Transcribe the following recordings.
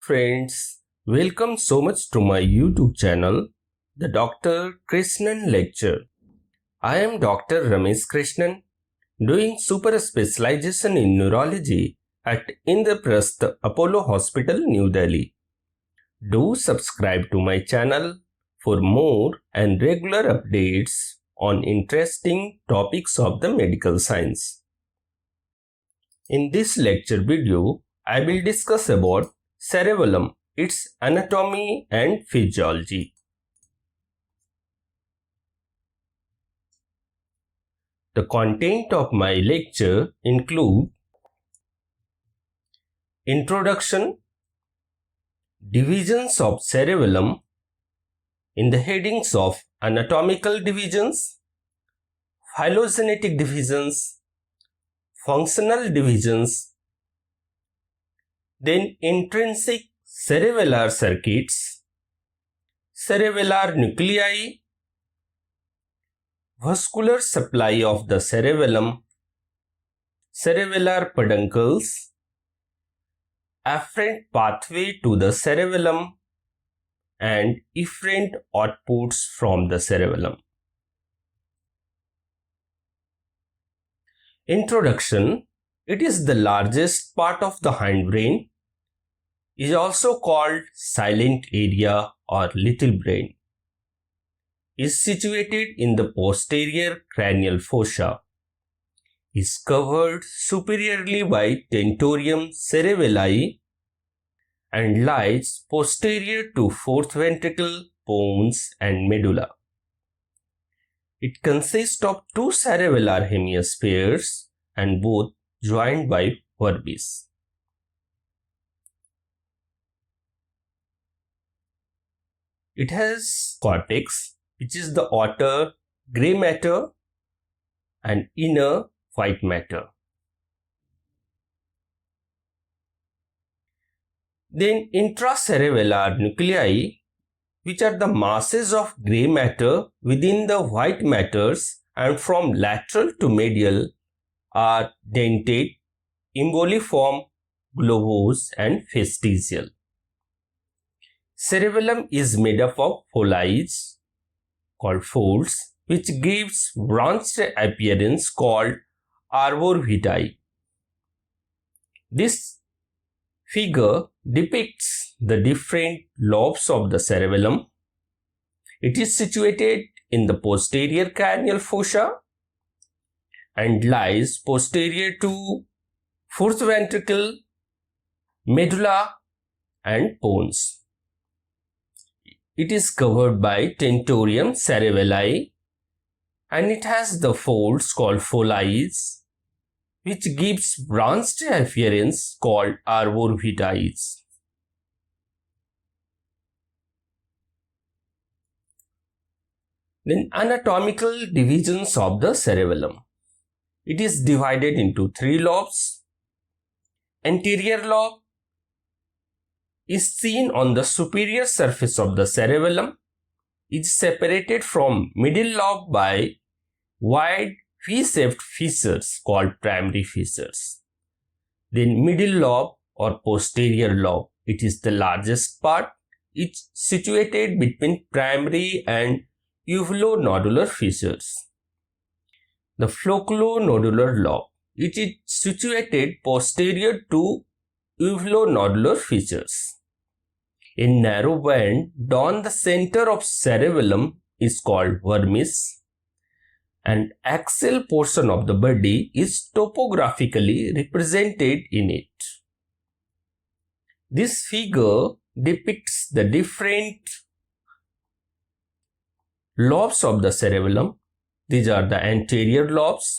friends, welcome so much to my YouTube channel, the Dr. Krishnan Lecture. I am Dr. Ramesh Krishnan, doing super specialization in neurology at Indraprastha Apollo Hospital, New Delhi. Do subscribe to my channel for more and regular updates on interesting topics of the medical science. In this lecture video, I will discuss about cerebellum, its anatomy and physiology. The content of my lecture include introduction, divisions of cerebellum in the headings of anatomical divisions, phylogenetic divisions, functional divisions, then intrinsic cerebellar circuits, cerebellar nuclei, vascular supply of the cerebellum, cerebellar peduncles, afferent pathway to the cerebellum, and efferent outputs from the cerebellum. Introduction. It is the largest part of the hindbrain, is also called silent area or little brain. Is situated in the posterior cranial fossa. Is covered superiorly by tentorium cerebelli and lies posterior to fourth ventricle, pons and medulla. It consists of two cerebellar hemispheres and both joined by vermis. It has cortex, which is the outer grey matter and inner white matter. Then intracerebellar nuclei, which are the masses of grey matter within the white matters and from lateral to medial, are dentate, emboliform, globose and fastigial. Cerebellum is made up of folies called folds, which gives branched appearance called arbor vitae. This figure depicts the different lobes of the cerebellum. It is situated in the posterior cranial fossa and lies posterior to fourth ventricle, medulla and pons. It is covered by tentorium cerebelli and it has the folds called folies, which gives branched appearance called arbor vitae. Then anatomical divisions of the cerebellum. It is divided into three lobes. Anterior lobe is seen on the superior surface of the cerebellum. It is separated from middle lobe by wide V-shaped fissures called primary fissures. Then middle lobe or posterior lobe, it is the largest part. It's situated between primary and uvulonodular fissures. The flocculonodular lobe, it is situated posterior to uvulonodular fissures. A narrow band down the center of cerebellum is called vermis, and axial portion of the body is topographically represented in it. This figure depicts the different lobes of the cerebellum. These are the anterior lobes,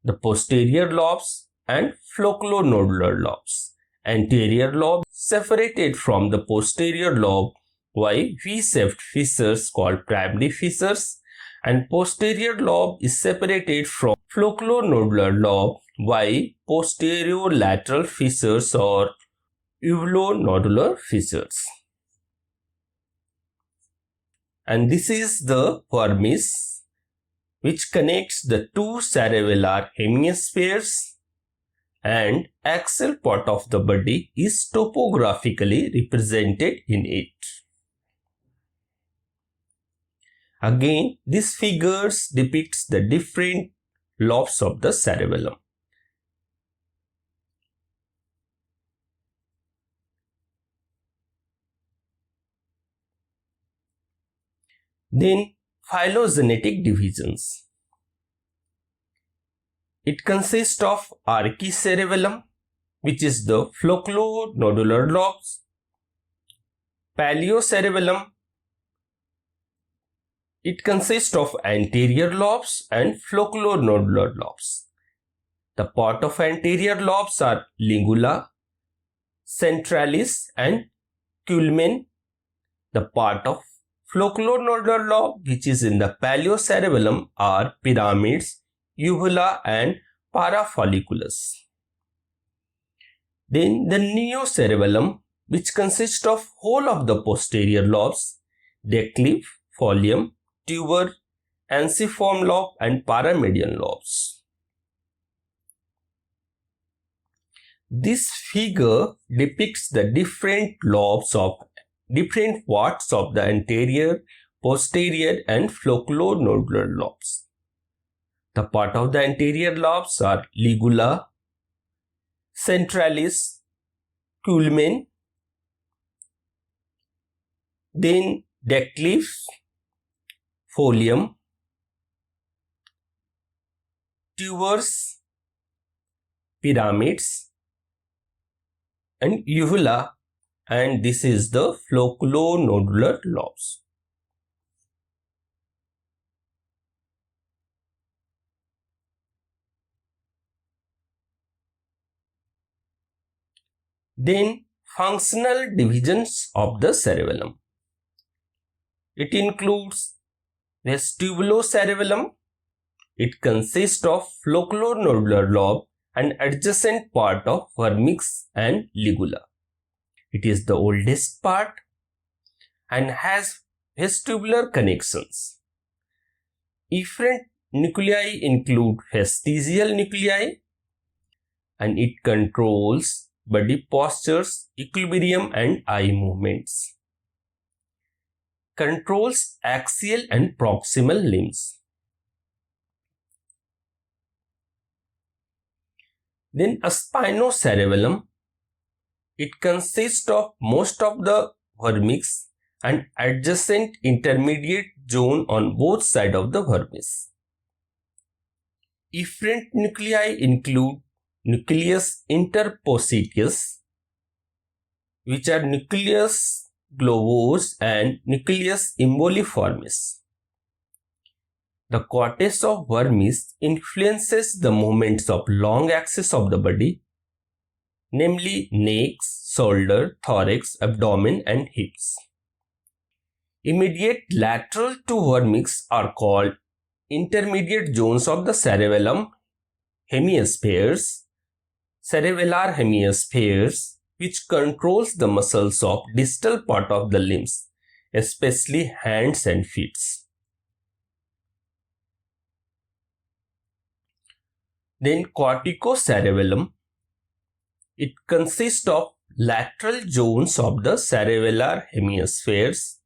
the posterior lobes and flocculonodular lobes. Anterior lobe separated from the posterior lobe by V-shaped fissures called primary fissures, and posterior lobe is separated from flocculonodular lobe by posterolateral fissures or uvulonodular fissures. And this is the vermis, which connects the two cerebellar hemispheres and axial part of the body is topographically represented in it. Again, these figures depicts the different lobes of the cerebellum. Then, phylogenetic divisions. It consists of archicerebellum, which is the flocculonodular lobes, paleocerebellum. It consists of anterior lobes and flocculonodular lobes. The part of anterior lobes are lingula, centralis and culmen. The part of flocculonodular lobe which is in the paleocerebellum are pyramids, uvula and parafolliculus. Then the neocerebellum, which consists of whole of the posterior lobes, decleve, folium, tuber, ensiform lobe and paramedian lobes. This figure depicts the different lobes of different parts of the anterior, posterior and flocculonodular lobes. The part of the anterior lobes are ligula, centralis, culmen, then decleve, folium, tubers, pyramids and uvula, and this is the flocculonodular lobes. Then functional divisions of the cerebellum. It includes vestibulocerebellum. It consists of flocculonodular lobe and adjacent part of vermix and ligula. It is the oldest part and has vestibular connections. Efferent nuclei include vestigial nuclei and it controls body postures, equilibrium and eye movements. Controls axial and proximal limbs. Then a spinocerebellum. It consists of most of the vermix and adjacent intermediate zone on both sides of the vermis. Efferent nuclei include nucleus interpositus, which are nucleus globose and nucleus emboliformis. The cortex of vermis influences the movements of long axis of the body, namely neck, shoulder, thorax, abdomen and hips. Immediate lateral to vermix are called intermediate zones of the cerebellum hemispheres, cerebellar hemispheres, which controls the muscles of distal part of the limbs, especially hands and feet. Then corticocerebellum. It consists of lateral zones of the cerebellar hemispheres,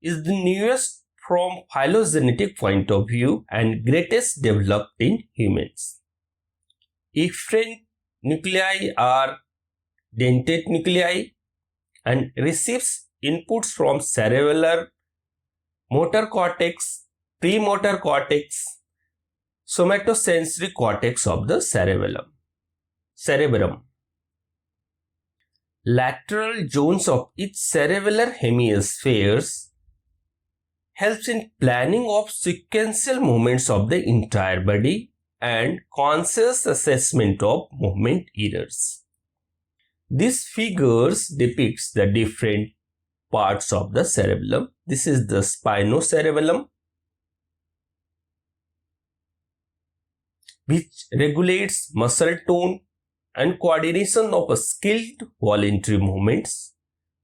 is the newest from phylogenetic point of view and greatest developed in humans. Efferent nuclei are dentate nuclei and receives inputs from cerebellar motor cortex, premotor cortex, somatosensory cortex of the cerebellum. Cerebrum. Lateral zones of each cerebellar hemispheres helps in planning of sequential movements of the entire body and conscious assessment of movement errors. These figures depicts the different parts of the cerebellum. This is the spinocerebellum, which regulates muscle tone and coordination of a skilled voluntary movements.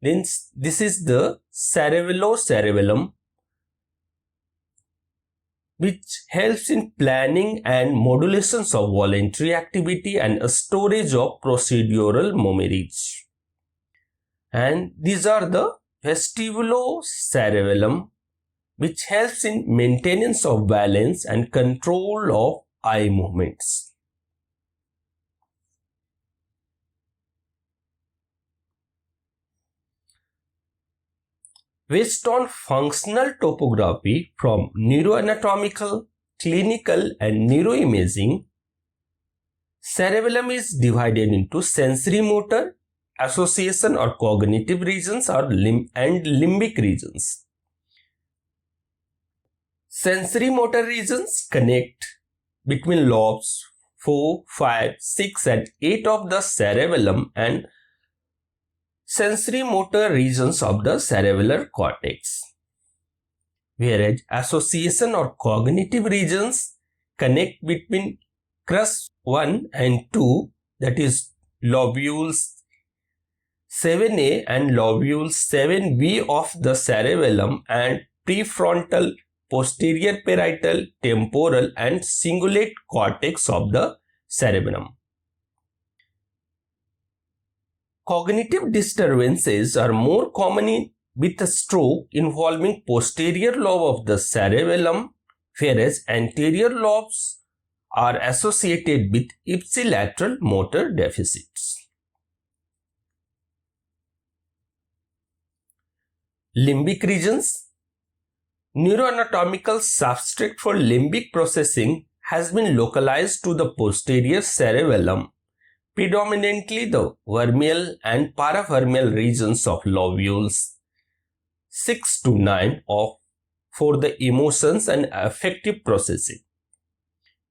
Then this is the cerebellocerebellum, which helps in planning and modulations of voluntary activity and storage of procedural memories. And these are the vestibulocerebellum, which helps in maintenance of balance and control of eye movements. Based on functional topography from neuroanatomical, clinical and neuroimaging, cerebellum is divided into sensory motor, association or cognitive regions and limbic regions. Sensory motor regions connect between lobes 4, 5, 6 and 8 of the cerebellum and sensory motor regions of the cerebellar cortex, whereas association or cognitive regions connect between crus 1 and 2, that is lobules 7a and lobules 7b of the cerebellum, and prefrontal, posterior parietal, temporal and cingulate cortex of the cerebellum. Cognitive disturbances are more common with a stroke involving posterior lobe of the cerebellum, whereas anterior lobes are associated with ipsilateral motor deficits. Limbic regions. Neuroanatomical substrate for limbic processing has been localized to the posterior cerebellum, predominantly the vermial and paravermial regions of lobules 6 to 9 for the emotions and affective processing.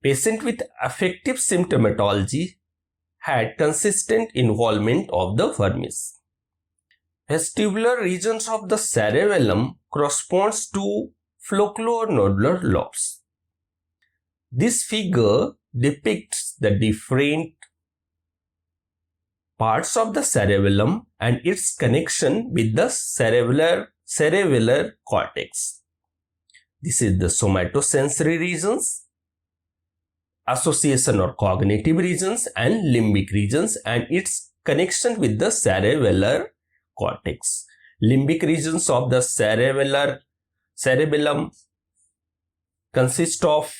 Patients with affective symptomatology had consistent involvement of the vermis. Vestibular regions of the cerebellum corresponds to flocculonodular lobes. This figure depicts the different parts of the cerebellum and its connection with the cerebellar cortex. This is the somatosensory regions, association or cognitive regions and limbic regions and its connection with the cerebellar cortex. Limbic regions of the cerebellum consist of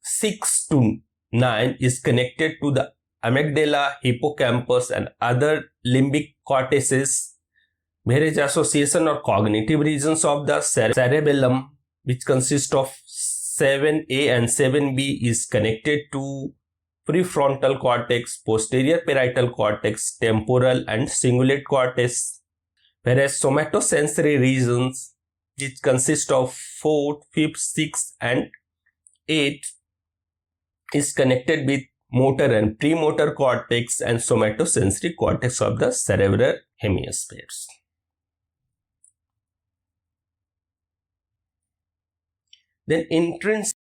6 to 9 is connected to the amygdala, hippocampus and other limbic cortices, whereas association or cognitive regions of the cerebellum, which consist of 7a and 7b, is connected to prefrontal cortex, posterior parietal cortex, temporal and cingulate cortex, whereas somatosensory regions, which consist of 4th, 5th, 6th and 8th, is connected with motor and premotor cortex and somatosensory cortex of the cerebral hemispheres. Then intrinsic